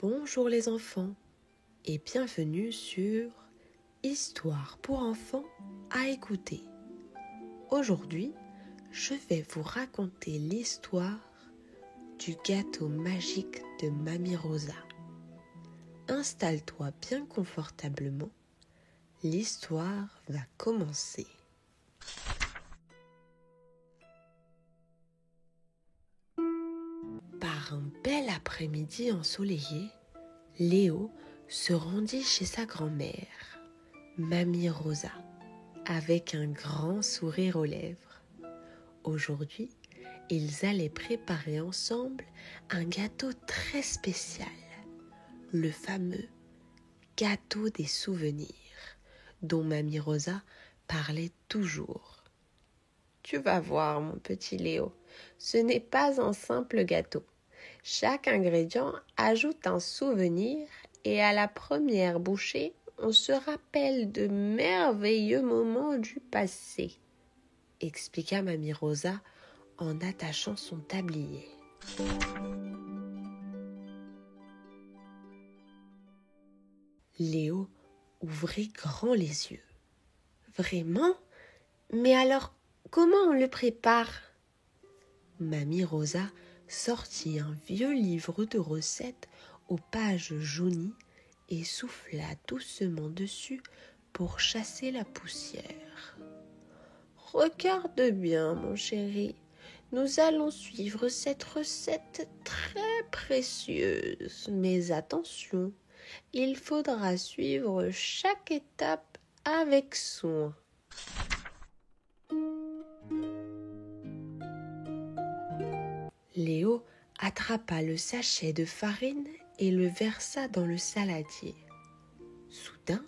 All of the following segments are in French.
Bonjour les enfants et bienvenue sur Histoire pour enfants à écouter. Aujourd'hui, je vais vous raconter l'histoire du gâteau magique de Mamie Rosa. Installe-toi bien confortablement, l'histoire va commencer. Par un bel après-midi ensoleillé, Léo se rendit chez sa grand-mère, Mamie Rosa, avec un grand sourire aux lèvres. Aujourd'hui, ils allaient préparer ensemble un gâteau très spécial, le fameux gâteau des souvenirs, dont Mamie Rosa parlait toujours. Tu vas voir, mon petit Léo, ce n'est pas un simple gâteau. Chaque ingrédient ajoute un souvenir et à la première bouchée, on se rappelle de merveilleux moments du passé, expliqua Mamie Rosa en attachant son tablier. Léo ouvrit grand les yeux. Vraiment? Mais alors, comment on le prépare? Mamie Rosa sortit un vieux livre de recettes aux pages jaunies et souffla doucement dessus pour chasser la poussière. Regarde bien, mon chéri, nous allons suivre cette recette très précieuse. Mais attention, il faudra suivre chaque étape avec soin. Léo attrapa le sachet de farine et le versa dans le saladier. Soudain,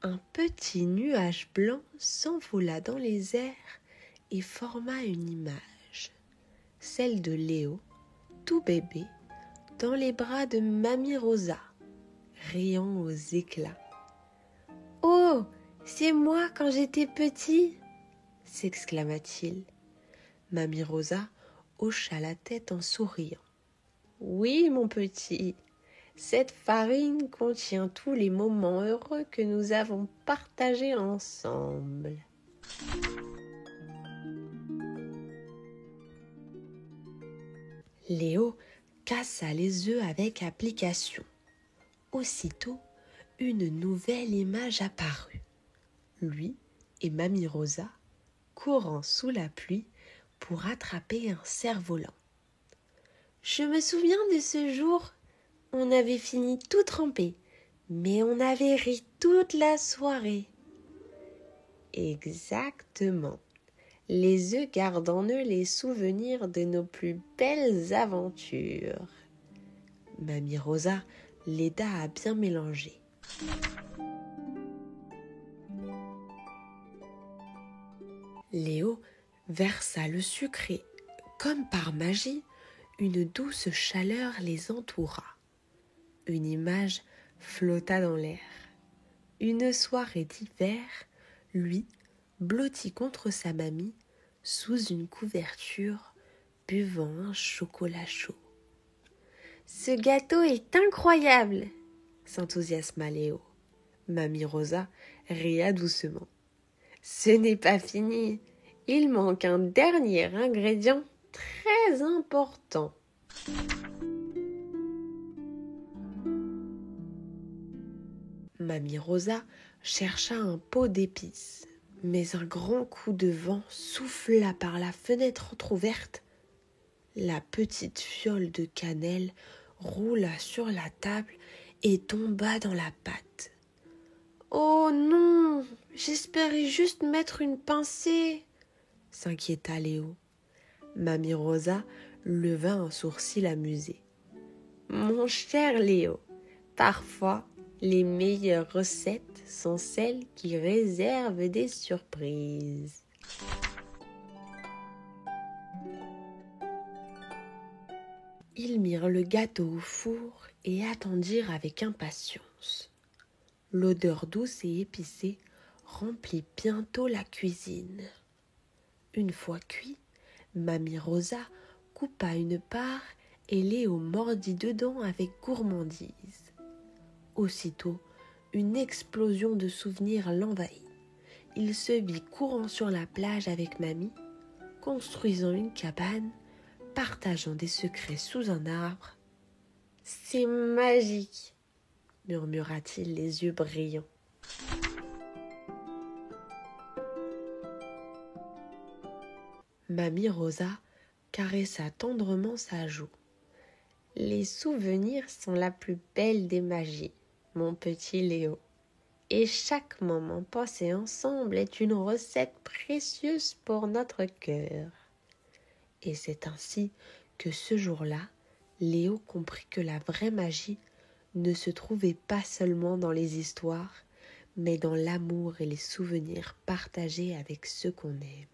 un petit nuage blanc s'envola dans les airs et forma une image, celle de Léo, tout bébé, dans les bras de Mamie Rosa, riant aux éclats. « Oh, c'est moi quand j'étais petit !» s'exclama-t-il. Mamie Rosa hocha la tête en souriant. « Oui, mon petit, cette farine contient tous les moments heureux que nous avons partagés ensemble. » Léo cassa les œufs avec application. Aussitôt, une nouvelle image apparut. Lui et Mamie Rosa courant sous la pluie pour attraper un cerf-volant. Je me souviens de ce jour. On avait fini tout trempé, mais on avait ri toute la soirée. Exactement. Les œufs gardent en eux les souvenirs de nos plus belles aventures. Mamie Rosa l'aida à bien mélanger. Léo versa le sucre et, comme par magie, une douce chaleur les entoura. Une image flotta dans l'air. Une soirée d'hiver, lui, blotti contre sa mamie, sous une couverture, buvant un chocolat chaud. « Ce gâteau est incroyable !» s'enthousiasma Léo. Mamie Rosa ria doucement. « Ce n'est pas fini, il manque un dernier ingrédient très important. » Mamie Rosa chercha un pot d'épices, mais un grand coup de vent souffla par la fenêtre entr'ouverte. La petite fiole de cannelle roula sur la table et tomba dans la pâte. « Oh non, j'espérais juste mettre une pincée !» s'inquiéta Léo. Mamie Rosa leva un sourcil amusé. « Mon cher Léo, parfois, les meilleures recettes sont celles qui réservent des surprises. » Ils mirent le gâteau au four et attendirent avec impatience. L'odeur douce et épicée remplit bientôt la cuisine. Une fois cuit, Mamie Rosa coupa une part et Léo mordit dedans avec gourmandise. Aussitôt, une explosion de souvenirs l'envahit. Il se vit courant sur la plage avec mamie, construisant une cabane, partageant des secrets sous un arbre. « C'est magique !» murmura-t-il les yeux brillants. Mamie Rosa caressa tendrement sa joue. « Les souvenirs sont la plus belle des magies, mon petit Léo. Et chaque moment passé ensemble est une recette précieuse pour notre cœur. » Et c'est ainsi que ce jour-là, Léo comprit que la vraie magie ne se trouvait pas seulement dans les histoires, mais dans l'amour et les souvenirs partagés avec ceux qu'on aime.